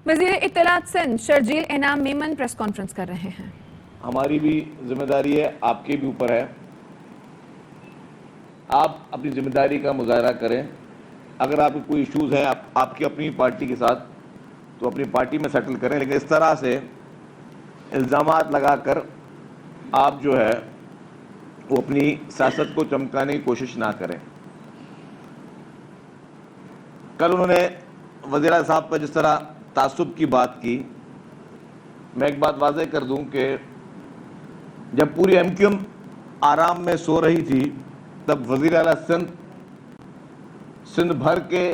وزیر اطلاعات سندھ شرجیل انعام میمن پریس کانفرنس کر رہے ہیں۔ ہماری بھی ذمہ داری ہے، آپ کے بھی اوپر ہے، آپ اپنی ذمہ داری کا مظاہرہ کریں۔ اگر آپ کے کوئی ایشوز ہیں آپ کی اپنی پارٹی کے ساتھ تو اپنی پارٹی میں سیٹل کریں، لیکن اس طرح سے الزامات لگا کر آپ جو ہے وہ اپنی سیاست کو چمکانے کی کوشش نہ کریں۔ کل انہوں نے وزیر اعظم صاحب پر جس طرح تعصب کی بات کی، میں ایک بات واضح کر دوں کہ جب پوری ایم کیو ایم آرام میں سو رہی تھی تب وزیر اعلیٰ سندھ بھر کے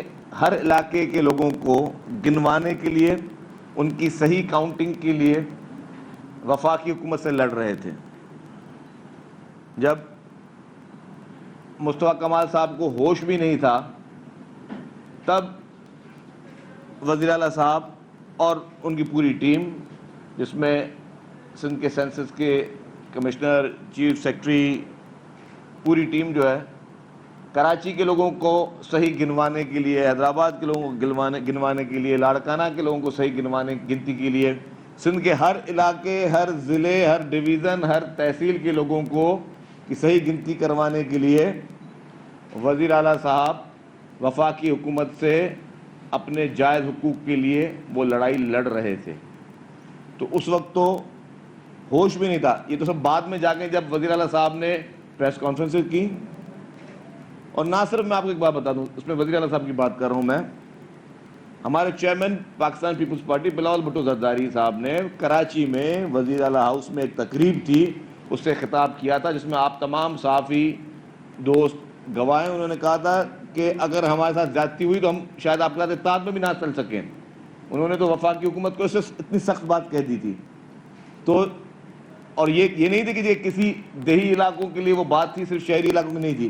ہر علاقے کے لوگوں کو گنوانے کے لیے، ان کی صحیح کاؤنٹنگ کے لیے وفاقی حکومت سے لڑ رہے تھے۔ جب مصطفیٰ کمال صاحب کو ہوش بھی نہیں تھا تب وزیر اعلیٰ صاحب اور ان کی پوری ٹیم، جس میں سندھ کے سینسس کے کمشنر، چیف سیکرٹری، پوری ٹیم جو ہے کراچی کے لوگوں کو صحیح گنوانے کے لیے، حیدرآباد کے لوگوں کو گنوانے کے لیے، لاڑکانہ کے لوگوں کو صحیح گنتی کے لیے، سندھ کے ہر علاقے، ہر ضلع، ہر ڈویژن، ہر تحصیل کے لوگوں کو کی صحیح گنتی کروانے کے لیے وزیر اعلیٰ صاحب وفاقی حکومت سے اپنے جائز حقوق کے لیے وہ لڑائی لڑ رہے تھے۔ تو اس وقت تو ہوش بھی نہیں تھا، یہ تو سب بعد میں جا کے جب وزیر اعلیٰ صاحب نے پریس کانفرنس کی۔ اور نہ صرف میں آپ کو ایک بات بتا دوں، اس میں وزیر اعلیٰ صاحب کی بات کر رہا ہوں میں، ہمارے چیئرمین پاکستان پیپلز پارٹی بلاول بھٹو زرداری صاحب نے کراچی میں وزیر اعلیٰ ہاؤس میں ایک تقریب تھی، اس سے خطاب کیا تھا جس میں آپ تمام صحافی دوست گواہ ہیں۔ انہوں نے کہا تھا کہ اگر ہمارے ساتھ زیادتی ہوئی تو ہم شاید آپ کے ساتھ اتحاد میں بھی نہ چل سکیں۔ انہوں نے تو وفاقی حکومت کو اس سے اتنی سخت بات کہہ دی تھی۔ تو اور یہ نہیں تھی کہ یہ کسی دیہی علاقوں کے لیے وہ بات تھی، صرف شہری علاقوں میں نہیں تھی،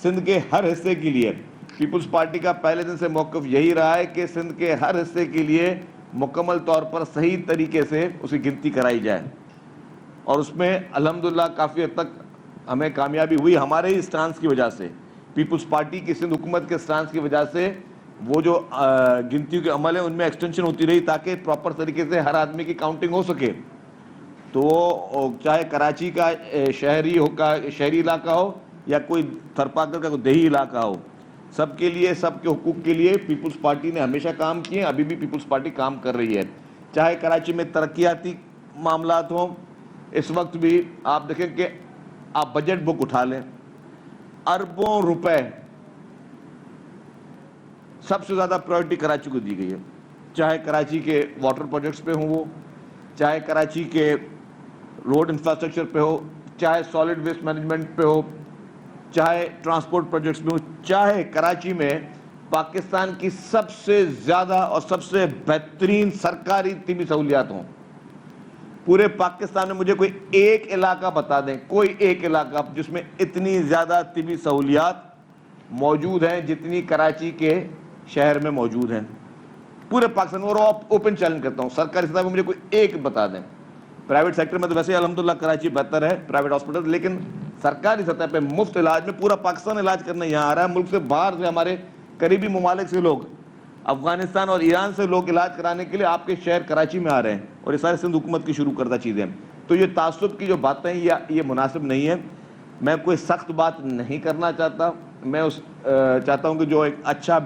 سندھ کے ہر حصے کے لیے۔ پیپلز پارٹی کا پہلے دن سے موقف یہی رہا ہے کہ سندھ کے ہر حصے کے لیے مکمل طور پر صحیح طریقے سے اس کی گنتی کرائی جائے، اور اس میں الحمدللہ کافی حد تک ہمیں کامیابی ہوئی، ہمارے ہی اسٹانس کی وجہ سے، پیپلز پارٹی کی سندھ حکومت کے اسٹانس کی وجہ سے وہ جو گنتیوں کے عمل ہیں ان میں ایکسٹینشن ہوتی رہی تاکہ پراپر طریقے سے ہر آدمی کی کاؤنٹنگ ہو سکے۔ تو وہ چاہے کراچی کا شہری علاقہ ہو یا کوئی تھرپاکر کا کوئی دیہی علاقہ ہو، سب کے لیے، سب کے حقوق کے لیے پیپلز پارٹی نے ہمیشہ کام کیے، ابھی بھی پیپلز پارٹی کام کر رہی ہے۔ چاہے کراچی میں ترقیاتی معاملات ہوں، اس وقت بھی آپ دیکھیں کہ آپ بجٹ بک اٹھا لیں، اربوں روپے سب سے زیادہ پرائورٹی کراچی کو دی گئی ہے، چاہے کراچی کے واٹر پروجیکٹس پہ ہوں، وہ چاہے کراچی کے روڈ انفراسٹرکچر پہ ہو، چاہے سالڈ ویسٹ مینجمنٹ پہ ہو، چاہے ٹرانسپورٹ پروجیکٹس میں ہو، چاہے کراچی میں پاکستان کی سب سے زیادہ اور سب سے بہترین سرکاری طبی سہولیات ہوں۔ پورے پاکستان میں مجھے کوئی ایک علاقہ بتا دیں، کوئی ایک علاقہ جس میں اتنی زیادہ طبی سہولیات موجود ہیں جتنی کراچی کے شہر میں موجود ہیں پورے پاکستان میں۔ اور اوپن چیلنج کرتا ہوں، سرکاری سطح پہ مجھے کوئی ایک بتا دیں۔ پرائیویٹ سیکٹر میں تو ویسے الحمدللہ کراچی بہتر ہے، پرائیویٹ ہاسپٹل، لیکن سرکاری سطح پہ مفت علاج میں پورا پاکستان علاج کرنے یہاں آ رہا ہے۔ ملک سے باہر سے، ہمارے قریبی ممالک سے لوگ، افغانستان اور ایران سے لوگ علاج کرانے کے لیے آپ کے شہر کراچی میں آ رہے ہیں، اور یہ سارے سندھ حکومت کی شروع کردہ چیزیں ہیں۔ تو یہ تعصب کی جو باتیں ہیں یہ مناسب نہیں ہے۔ میں کوئی سخت بات نہیں کرنا چاہتا، میں چاہتا ہوں کہ جو ایک اچھا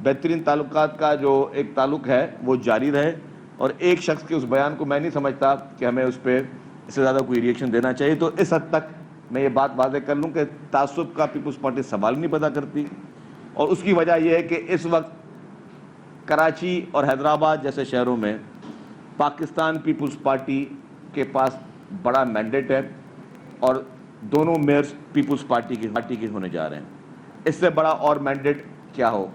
بہترین تعلقات کا جو ایک تعلق ہے وہ جاری رہے، اور ایک شخص کے اس بیان کو میں نہیں سمجھتا کہ ہمیں اس پہ اس سے زیادہ کوئی ریئیکشن دینا چاہیے۔ تو اس حد تک میں یہ بات واضح کر لوں کہ تعصب کا پیپلز پارٹی سوال نہیں پیدا کرتی، اور اس کی وجہ یہ ہے کہ اس وقت کراچی اور حیدرآباد جیسے شہروں میں پاکستان پیپلز پارٹی کے پاس بڑا مینڈیٹ ہے، اور دونوں میئرز پیپلز پارٹی کے ہونے جا رہے ہیں۔ اس سے بڑا اور مینڈیٹ کیا ہو؟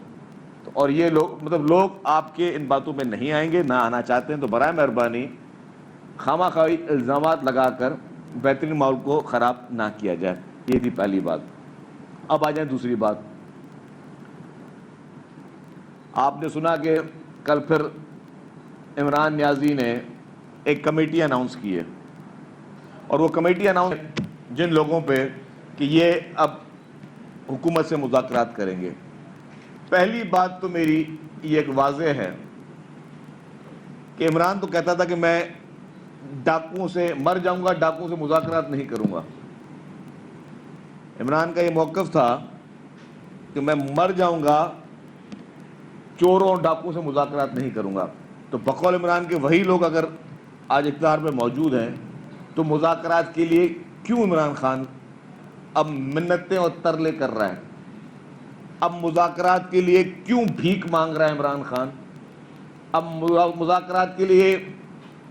اور یہ لوگ آپ کے ان باتوں میں نہیں آئیں گے، نہ آنا چاہتے ہیں، تو برائے مہربانی خواہ خواہی الزامات لگا کر بہترین ماحول کو خراب نہ کیا جائے۔ یہ تھی پہلی بات۔ اب آ جائیں دوسری بات۔ آپ نے سنا کہ کل پھر عمران نیازی نے ایک کمیٹی اناؤنس کی ہے، اور وہ کمیٹی اناؤنس جن لوگوں پہ کہ یہ اب حکومت سے مذاکرات کریں گے۔ پہلی بات تو میری یہ ایک واضح ہے کہ عمران تو کہتا تھا کہ میں ڈاکوؤں سے مر جاؤں گا, ڈاکوؤں سے مذاکرات نہیں کروں گا. عمران کا یہ موقف تھا کہ میں مر جاؤں گا, چوروں اور ڈاکوؤں سے مذاکرات نہیں کروں گا. تو بقول عمران کے وہی لوگ اگر آج اقتدار میں موجود ہیں تو مذاکرات کے لیے کیوں عمران خان اب منتیں اور ترلے کر رہا ہے؟ اب مذاکرات کے لیے کیوں بھیک مانگ رہا ہے عمران خان؟ اب مذاکرات کے لیے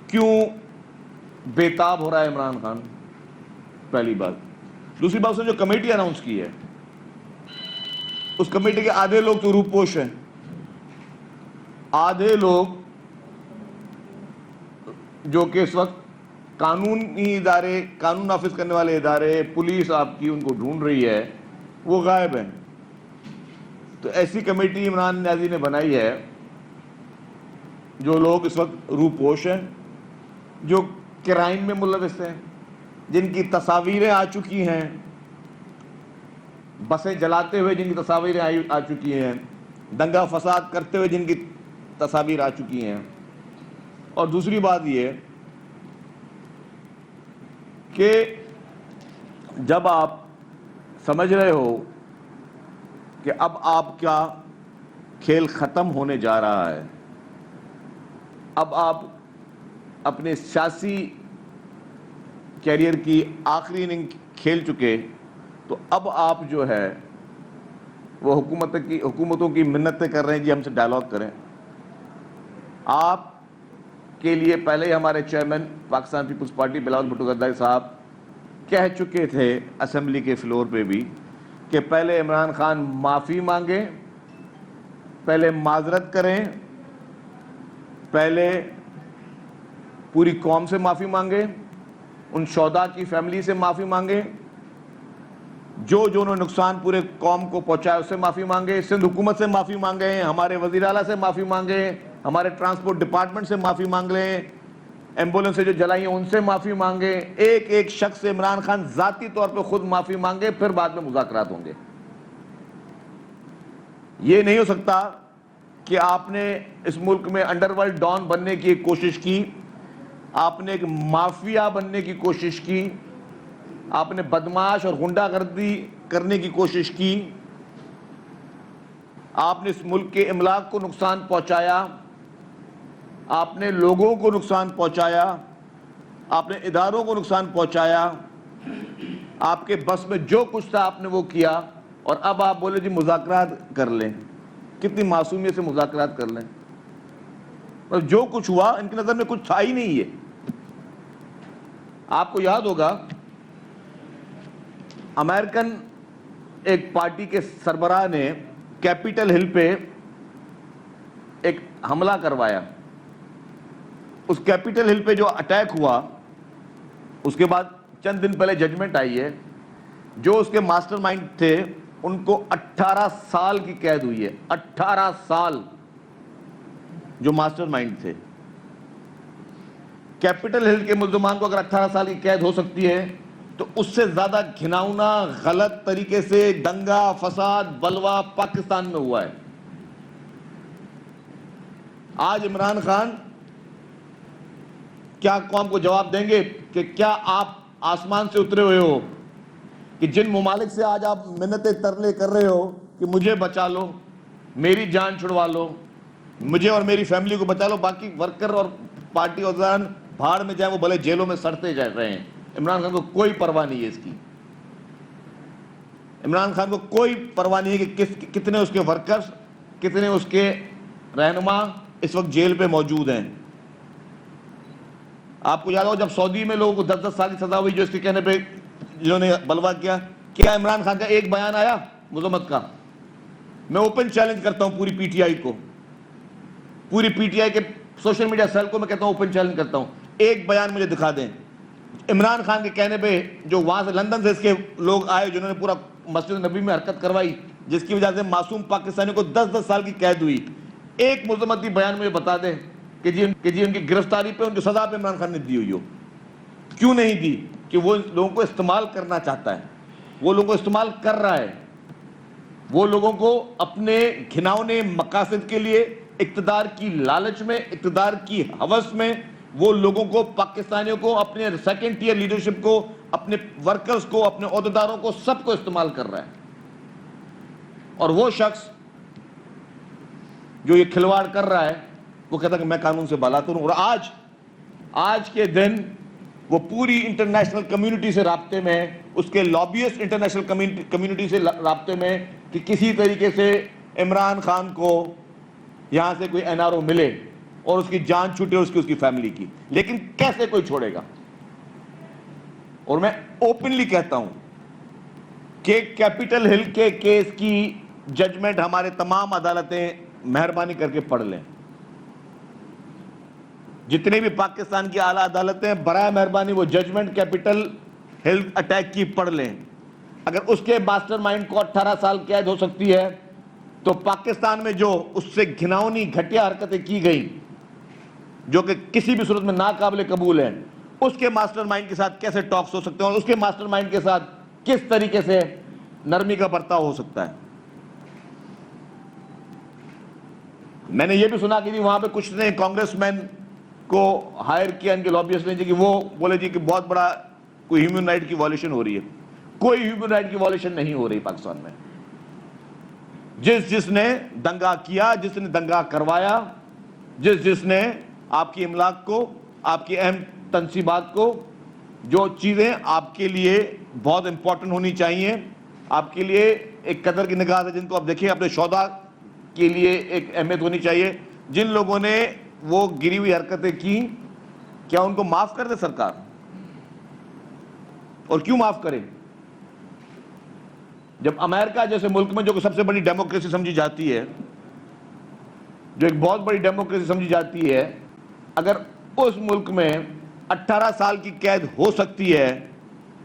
کیوں بےتاب ہو رہا ہے عمران خان؟ پہلی بات. دوسری بات, سے جو کمیٹی اناؤنس کی ہے اس کمیٹی کے آدھے لوگ تو روپوش ہیں, آدھے لوگ جو کہ اس وقت قانونی ادارے, قانون نافذ کرنے والے ادارے, پولیس آپ کی ان کو ڈھونڈ رہی ہے, وہ غائب ہیں. تو ایسی کمیٹی عمران نیازی نے بنائی ہے جو لوگ اس وقت روپوش ہیں, جو کرائم میں ملوث ہیں, جن کی تصاویریں آ چکی ہیں, بسیں جلاتے ہوئے جن کی تصاویریں آ چکی ہیں, دنگا فساد کرتے ہوئے جن کی تصاویر آ چکی ہیں. اور دوسری بات یہ کہ جب آپ سمجھ رہے ہو کہ اب آپ کا کھیل ختم ہونے جا رہا ہے, اب آپ اپنے سیاسی کیریئر کی آخری اننگ کھیل چکے, تو اب آپ جو ہے وہ حکومتوں کی منتیں کر رہے ہیں جی ہم سے ڈائلاگ کریں. آپ کے لیے پہلے ہی ہمارے چیئرمین پاکستان پیپلز پارٹی بلاول بھٹو زرداری صاحب کہہ چکے تھے اسمبلی کے فلور پہ بھی کہ پہلے عمران خان معافی مانگیں, پہلے معذرت کریں, پہلے پوری قوم سے معافی مانگیں, ان شہداء کی فیملی سے معافی مانگیں, جو انہوں نے نقصان پورے قوم کو پہنچایا اس سے معافی مانگیں, سندھ حکومت سے معافی مانگیں, ہمارے وزیر اعلیٰ سے معافی مانگیں, ہمارے ٹرانسپورٹ ڈپارٹمنٹ سے معافی مانگ لیں, ایمبولینس سے جو جلائی ہیں ان سے معافی مانگیں, ایک ایک شخص سے عمران خان ذاتی طور پہ خود معافی مانگے, پھر بعد میں مذاکرات ہوں گے. یہ نہیں ہو سکتا کہ آپ نے اس ملک میں انڈر ورلڈ ڈان بننے کی ایک کوشش کی, آپ نے ایک مافیا بننے کی کوشش کی, آپ نے بدماش اور غنڈہ گردی کرنے کی کوشش کی, آپ نے اس ملک کے املاک کو نقصان پہنچایا, آپ نے لوگوں کو نقصان پہنچایا, آپ نے اداروں کو نقصان پہنچایا, آپ کے بس میں جو کچھ تھا آپ نے وہ کیا, اور اب آپ بولے جی مذاکرات کر لیں. کتنی معصومیت سے مذاکرات کر لیں؟ اور جو کچھ ہوا ان کی نظر میں کچھ تھا ہی نہیں ہے. آپ کو یاد ہوگا امریکن ایک پارٹی کے سربراہ نے کیپٹل ہل پہ ایک حملہ کروایا. اس کیپٹل ہل پہ جو اٹیک ہوا اس کے بعد چند دن پہلے ججمنٹ آئی ہے, جو اس کے ماسٹر مائنڈ تھے ان کو 18 سال کی قید ہوئی ہے. 18 سال جو ماسٹر مائنڈ تھے. کیپٹل ہل کے ملزمان کو اگر 18 سال کی قید ہو سکتی ہے تو اس سے زیادہ گھناؤنا غلط طریقے سے دنگا فساد بلوا پاکستان میں ہوا ہے. آج عمران خان کیا قوم کو جواب دیں گے کہ کیا آپ آسمان سے اترے ہوئے ہو کہ جن ممالک سے آج آپ منتیں ترلے کر رہے ہو کہ مجھے بچا لو, میری جان چھڑوا لو, مجھے اور میری فیملی کو بچا لو, باقی ورکر اور پارٹی عہدیدار بھاڑ میں جائیں, وہ بھلے جیلوں میں سڑتے جا رہے ہیں. عمران خان کو کوئی پرواہ نہیں ہے اس کی. عمران خان کو کوئی پرواہ نہیں ہے کہ کتنے اس کے ورکرز, کتنے اس کے رہنما اس وقت جیل پہ موجود ہیں. آپ کو یاد ہو جب سعودی میں لوگوں کو 10-10 سال کی سزا ہوئی جو اس کے کہنے پہ جنہوں نے بلوا کیا عمران خان کا ایک بیان آیا مذمت کا؟ میں اوپن چیلنج کرتا ہوں پوری پی ٹی آئی کو, پوری پی ٹی آئی کے سوشل میڈیا سیل کو میں کہتا ہوں اوپن چیلنج کرتا ہوں, ایک بیان مجھے دکھا دیں عمران خان کے کہنے پہ جو وہاں سے لندن سے اس کے لوگ آئے جنہوں نے پورا مسجد نبی میں حرکت کروائی جس کی وجہ سے معصوم پاکستانی کو 10-10 سال کی قید ہوئی. ایک مذمتی بیان مجھے بتا دیں کہ جی ان کی گرفتاری پہ, ان کی سزا پہ عمران خان نے دی ہوئی ہو. کیوں نہیں دی؟ کہ وہ لوگوں کو استعمال کرنا چاہتا ہے, وہ لوگوں کو استعمال کر رہا ہے, وہ لوگوں کو اپنے گھناؤنے مقاصد کے لیے اقتدار کی لالچ میں، اقتدار کی ہوس میں وہ لوگوں کو، پاکستانیوں کو، اپنے سیکنڈ ٹیئر لیڈرشپ کو، اپنے ورکرز کو، اپنے عہدیداروں کو، سب کو استعمال کر رہا ہے. اور وہ شخص جو یہ کھلواڑ کر رہا ہے وہ کہتا ہے کہ میں قانون سے بالاتر ہوں. اور آج کے دن وہ پوری انٹرنیشنل کمیونٹی سے رابطے میں ہے، اس کے لابیسٹ انٹرنیشنل کمیونٹی سے رابطے میں کہ کسی طریقے سے عمران خان کو یہاں سے کوئی NRO ملے اور اس کی جان چھوٹے اس کی فیملی کی. لیکن کیسے کوئی چھوڑے گا؟ اور میں اوپنلی کہتا ہوں کہ کیپٹل ہل کے کیس کی ججمنٹ ہمارے تمام عدالتیں مہربانی کر کے پڑھ لیں. جتنے بھی پاکستان کی اعلیٰ عدالتیں برائے مہربانی وہ ججمنٹ کیپٹل ہل اٹیک کی پڑھ لیں. اگر اس کے ماسٹر مائنڈ کو 18 سال قید ہو سکتی ہے تو پاکستان میں جو اس سے گھناؤنی گھٹیا حرکتیں کی گئیں جو کہ کسی بھی صورت میں ناقابل قبول ہیں، اس کے ماسٹر مائنڈ کے ساتھ کیسے ٹاکس ہو سکتے ہیں اور اس کے ماسٹر مائنڈ کے ساتھ کس طریقے سے نرمی کا برتاؤ ہو سکتا ہے. میں نے یہ بھی سنا کہ وہاں پہ کچھ نے کانگریس مین کو ہائر کیا ان کے لابیسٹ نے کہ وہ بولے جی کہ بہت بڑا کوئی ہیومن رائٹ کی وائلیشن ہو رہی ہے. کوئی ہیومن رائٹ کی وائلیشن نہیں ہو رہی پاکستان میں. جس نے دنگا کیا، جس نے دنگا کروایا، جس نے آپ کی املاک کو، آپ کی اہم تنصیبات کو، جو چیزیں آپ کے لیے بہت امپورٹنٹ ہونی چاہیے، آپ کے لیے ایک قدر کی نگاہ ہے جن کو آپ دیکھیں، اپنے شہداء کے لیے ایک اہمیت ہونی چاہیے، جن لوگوں نے وہ گری ہوئی حرکتیں کی، کیا ان کو معاف کر دے سرکار؟ اور کیوں معاف کرے؟ جب امریکہ جیسے ملک میں جو سب سے بڑی ڈیموکریسی سمجھی جاتی ہے، جو ایک بہت بڑی ڈیموکریسی سمجھی جاتی ہے، اگر اس ملک میں 18 سال کی قید ہو سکتی ہے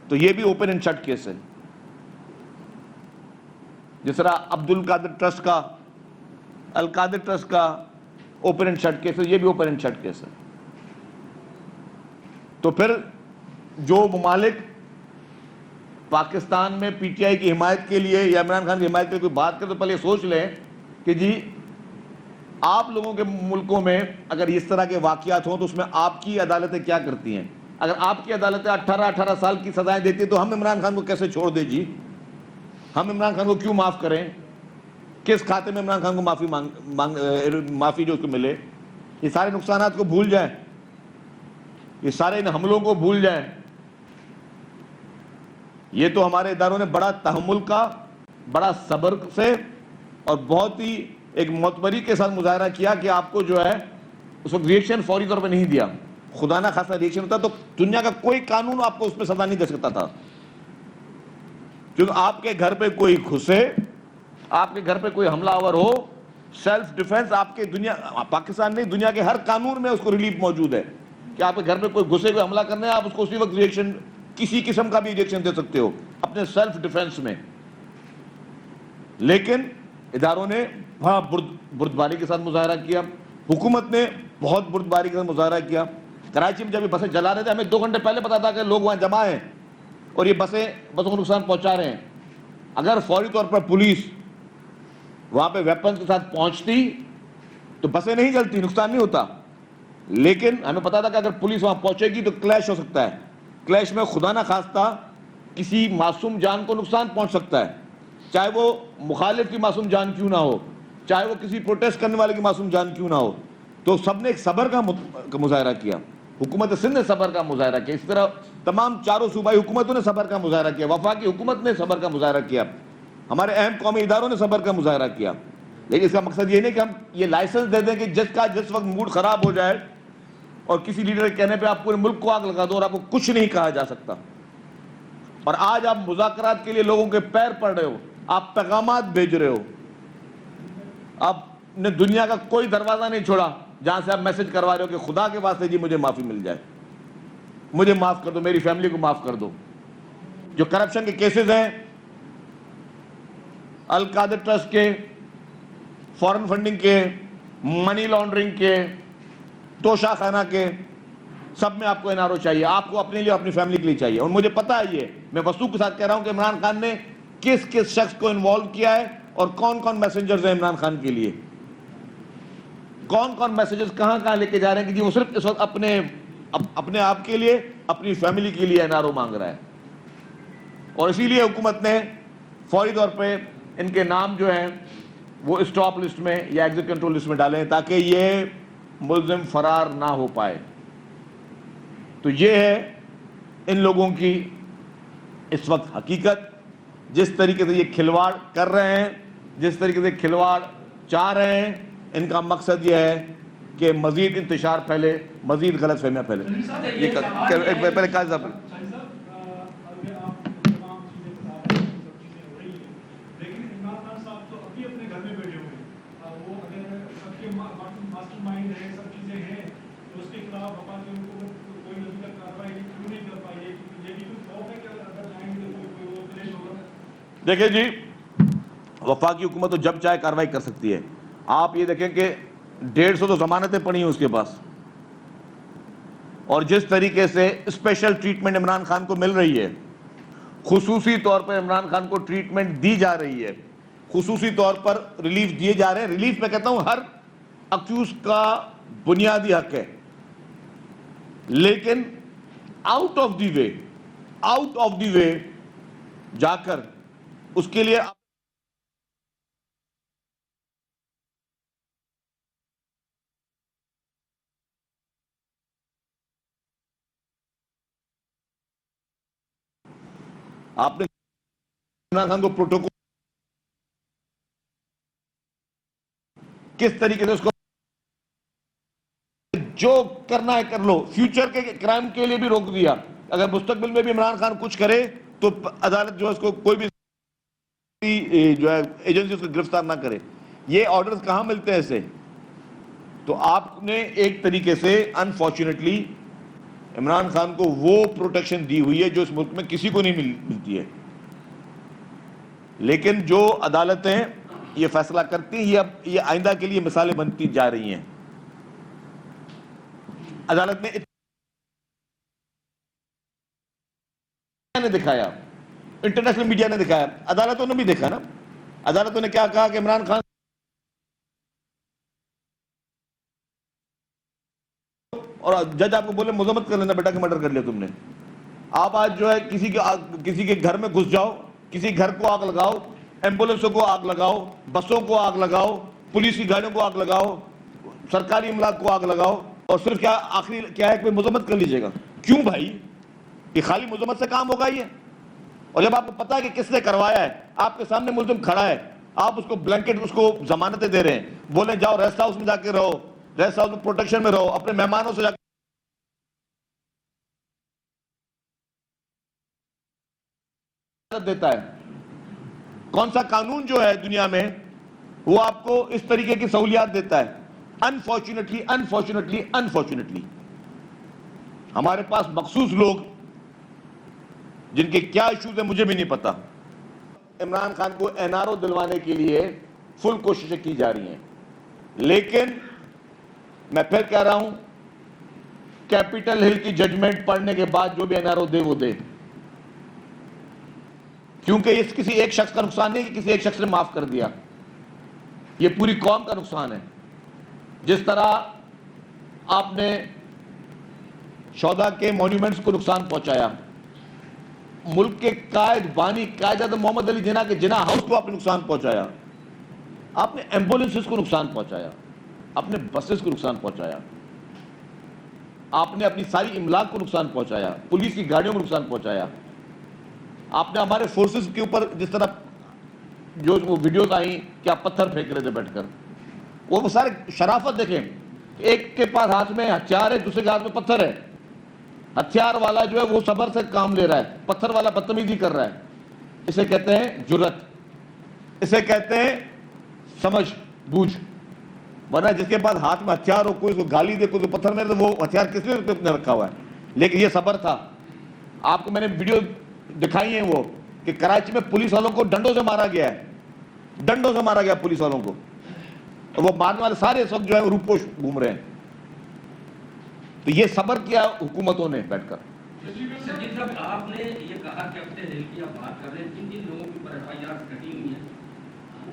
تو یہ بھی اوپن اینڈ شٹ کیس ہے. جس طرح عبد القادر ٹرسٹ کا، القادر ٹرسٹ کا اوپن اینڈ شٹ کیس ہے، یہ بھی اوپن اینڈ شٹ کیس ہے. تو پھر جو ممالک پاکستان میں پی ٹی آئی کی حمایت کے لیے یا عمران خان کی حمایت کے لیے کوئی بات کرے تو پہلے یہ سوچ لیں کہ جی آپ لوگوں کے ملکوں میں اگر اس طرح کے واقعات ہوں تو اس میں آپ کی عدالتیں کیا کرتی ہیں؟ اگر آپ کی عدالتیں 18 سال کی سزائیں دیتی ہیں تو ہم عمران خان کو کیسے چھوڑ دیں جی؟ ہم عمران خان کو کیوں معاف کریں؟ کس کھاتے میں عمران خان کو معافی جو اس کو ملے؟ یہ سارے نقصانات کو بھول جائیں، یہ سارے ان حملوں کو بھول جائیں. یہ تو ہمارے اداروں نے بڑا تحمل کا، بڑا صبر سے اور بہت ہی ایک معتبری کے ساتھ مظاہرہ کیا کہ آپ کو جو ہے اس وقت ریئیکشن فوری طور پہ نہیں دیا. خدا نہ خاصا ریئیکشن ہوتا تو دنیا کا کوئی قانون آپ کو اس پہ سزا نہیں دے سکتا تھا. کیونکہ آپ کے گھر پہ کوئی گھسے، آپ کے گھر پہ کوئی حملہ آور ہو، سیلف ڈیفنس آپ کے پاکستان نہیں دنیا کے ہر قانون میں اس کو ریلیف موجود ہے کہ آپ کے گھر پہ کوئی گھسے، کوئی حملہ کرنا ہے، آپ اس کو اسی وقت ریئیکشن، کسی قسم کا بھی ریئیکشن دے سکتے ہو اپنے سیلف ڈیفنس میں. لیکن اداروں نے بہت بردباری کے ساتھ مظاہرہ کیا، حکومت نے بہت بردباری کے ساتھ مظاہرہ کیا. کراچی میں جب یہ بسیں جلا رہے تھے ہمیں 2 گھنٹے پہلے پتا تھا کہ لوگ وہاں جمع ہیں اور یہ بسوں کو نقصان پہنچا رہے ہیں. اگر فوری طور پر پولیس وہاں پہ ویپنز کے ساتھ پہنچتی تو بسیں نہیں جلتی، نقصان نہیں ہوتا. لیکن ہمیں پتا تھا کہ اگر پولیس وہاں پہنچے گی تو کلیش ہو سکتا ہے. کلیش میں خدا نہ خواستہ کسی معصوم جان کو نقصان پہنچ سکتا ہے، چاہے وہ مخالف کی معصوم جان کیوں نہ ہو، چاہے وہ کسی پروٹیسٹ کرنے والے کی معصوم جان کیوں نہ ہو. تو سب نے ایک صبر کا مظاہرہ کیا. حکومت سندھ نے صبر کا مظاہرہ کیا، اس طرح تمام چاروں صوبائی حکومتوں نے صبر کا مظاہرہ کیا، وفاقی حکومت نے صبر کا مظاہرہ کیا، ہمارے اہم قومی اداروں نے صبر کا مظاہرہ کیا. لیکن اس کا مقصد یہ نہیں کہ ہم یہ لائسنس دے دیں کہ جس وقت موڈ خراب ہو جائے اور کسی لیڈر کے کہنے پہ آپ پورے ملک کو آگ لگا دو اور آپ کو کچھ نہیں کہا جا سکتا. اور آج آپ مذاکرات کے لیے لوگوں کے پیر پڑ رہے ہو، آپ پیغامات بھیج رہے ہو، آپ نے دنیا کا کوئی دروازہ نہیں چھوڑا جہاں سے آپ میسج کروا رہے ہو کہ خدا کے واسطے جی مجھے معافی مل جائے، مجھے معاف کر دو، میری فیملی کو معاف کر دو. جو کرپشن کے کیسز ہیں، القادر ٹرسٹ کے، فورن فنڈنگ کے، منی لانڈرنگ کے، توشہ خانہ کے، سب میں آپ کو NRO چاہیے، آپ کو اپنے لیے اپنی فیملی کے لیے چاہیے. اور مجھے پتا ہے، یہ میں وثوق کے ساتھ کہہ رہا ہوں کہ عمران خان نے کس کس شخص کو انوالو کیا ہے اور کون کون میسنجرز ہیں عمران خان کے لیے. کون کون میسیجز کہاں کہاں لے کے جا رہے ہیں کہ جی وہ صرف اس وقت اپنے آپ کے لیے اپنی فیملی کے لیے این آر او مانگ رہا ہے. اور اسی لیے حکومت نے فوری طور پہ ان کے نام جو ہیں وہ اسٹاپ لسٹ میں یا ایگزٹ کنٹرول لسٹ میں ڈالیں تاکہ یہ ملزم فرار نہ ہو پائے. تو یہ ہے ان لوگوں کی اس وقت حقیقت. جس طریقے سے یہ کھلواڑ کر رہے ہیں, جس طریقے سے کھلواڑ چاہ رہے ہیں, ان کا مقصد یہ ہے کہ مزید انتشار پھیلے, مزید غلط فہمیاں پھیلے. پہلے کہا صاحب دیکھیں جی, وفاقی حکومت تو جب چاہے کارروائی کر سکتی ہے. آپ یہ دیکھیں کہ 150 تو ضمانتیں پڑی ہیں اس کے پاس, اور جس طریقے سے اسپیشل ٹریٹمنٹ عمران خان کو مل رہی ہے, خصوصی طور پر عمران خان کو ٹریٹمنٹ دی جا رہی ہے, خصوصی طور پر ریلیف دیے جا رہے ہیں. ریلیف میں کہتا ہوں ہر اکیوز کا بنیادی حق ہے, لیکن آؤٹ آف دی وے جا کر اس کے لیے آپ نے عمران خان کو پروٹوکول کس طریقے سے اس کو جو کرنا ہے کر لو, فیوچر کے کرائم کے لیے بھی روک دیا. اگر مستقبل میں بھی عمران خان کچھ کرے تو عدالت جو ہے اس کو کوئی بھی جو ہے ایجنسی اس کو گرفتار نہ کرے. یہ آرڈرز کہاں ملتے ہیں ایسے؟ تو آپ نے ایک طریقے سے انفارچونیٹلی عمران خان کو وہ پروٹیکشن دی ہوئی ہے جو اس ملک میں کسی کو نہیں ملتی ہے. لیکن جو عدالتیں یہ فیصلہ کرتی ہیں, یہ آئندہ کے لیے مثالیں بنتی جا رہی ہیں. عدالت نے دکھایا, انٹرنیشنل میڈیا نے دکھایا, عدالتوں نے بھی دیکھا نا. عدالتوں نے کیا کہا کہ عمران خان اور جج آپ کو بولے مذمت کر لینا بیٹا کہ مرڈر کر لیا تم نے. آپ آج جو ہے کسی کے گھر میں گھس جاؤ, کسی گھر کو آگ لگاؤ, ایمبولینسوں کو آگ لگاؤ, بسوں کو آگ لگاؤ, پولیس کی گاڑیوں کو آگ لگاؤ, سرکاری املاک کو آگ لگاؤ, اور صرف کیا آخری کیا ہے کہ مذمت کر لیجئے گا. کیوں بھائی؟ یہ خالی مذمت سے کام ہوگا یہ؟ اور جب آپ کو پتا ہے کہ کس نے کروایا ہے, آپ کے سامنے ملزم کھڑا ہے, آپ اس کو بلینکٹ, اس کو ضمانتیں دے رہے ہیں, بولیں جاؤ ریسٹ ہاؤس میں جا کے رہو, ریسٹ ہاؤس میں پروٹیکشن میں رہو, اپنے مہمانوں سے جا کے دیتا ہے. کون سا قانون جو ہے دنیا میں وہ آپ کو اس طریقے کی سہولیات دیتا ہے؟ انفارچونیٹلی ہمارے پاس مخصوص لوگ جن کے کیا ایشوز ہیں مجھے بھی نہیں پتا, عمران خان کو این آر او دلوانے کے لیے فل کوششیں کی جا رہی ہیں. لیکن میں پھر کہہ رہا ہوں, کیپٹل ہل کی ججمنٹ پڑھنے کے بعد جو بھی این آر او دے وہ دے, کیونکہ یہ کسی ایک شخص کا نقصان نہیں کہ کسی ایک شخص نے معاف کر دیا, یہ پوری قوم کا نقصان ہے. جس طرح آپ نے شہداء کے مونیومنٹس کو نقصان پہنچایا, ملک کے قائد بانی قائد اعظم محمد علی جناح کے جناح ہاؤس کو آپ نے نقصان پہنچایا, آپ نے ایمبولینسز کو نقصان پہنچایا, آپ نے بسز کو نقصان پہنچایا, آپ نے اپنی ساری املاک کو نقصان پہنچایا, پولیس کی گاڑیوں کو نقصان پہنچایا. آپ نے ہمارے فورسز کے اوپر جس طرح جو ویڈیوز آئیں کہ آپ پتھر پھینک رہے تھے بیٹھ کر, وہ سارے شرافت دیکھیں, ایک کے پاس ہاتھ میں ہتھیار ہے, دوسرے کے ہاتھ میں پتھر ہے. ہتھیار والا جو ہے وہ صبر سے کام لے رہا ہے, پتھر والا بدتمیزی کر رہا ہے. اسے کہتے ہیں جرت, اسے کہتے ہیں سمجھ بوجھ. ورنہ جس کے پاس ہاتھ میں ہتھیار ہو, کوئی اس کو گالی دے, کوئی پتھر مارے, تو وہ ہتھیار کس نے رکھا ہوا ہے. لیکن یہ صبر تھا. آپ کو میں نے ویڈیو دکھائی ہیں وہ کہ کراچی میں پولیس والوں کو ڈنڈوں سے مارا گیا ہے, ڈنڈوں سے مارا گیا پولیس والوں کو, اور وہ مارنے والے سارے اس وقت جو ہے روپوش گھوم رہے ہیں. تو یہ صبر کیا حکومتوں نے بیٹھ کر. سرجیت صاحب, آپ نے یہ کہا کہ اپنے دل کی آپ بات کر رہے ہیں, جن جن لوگوں کے اوپر ایف آئی آر کٹی ہوئی ہیں وہ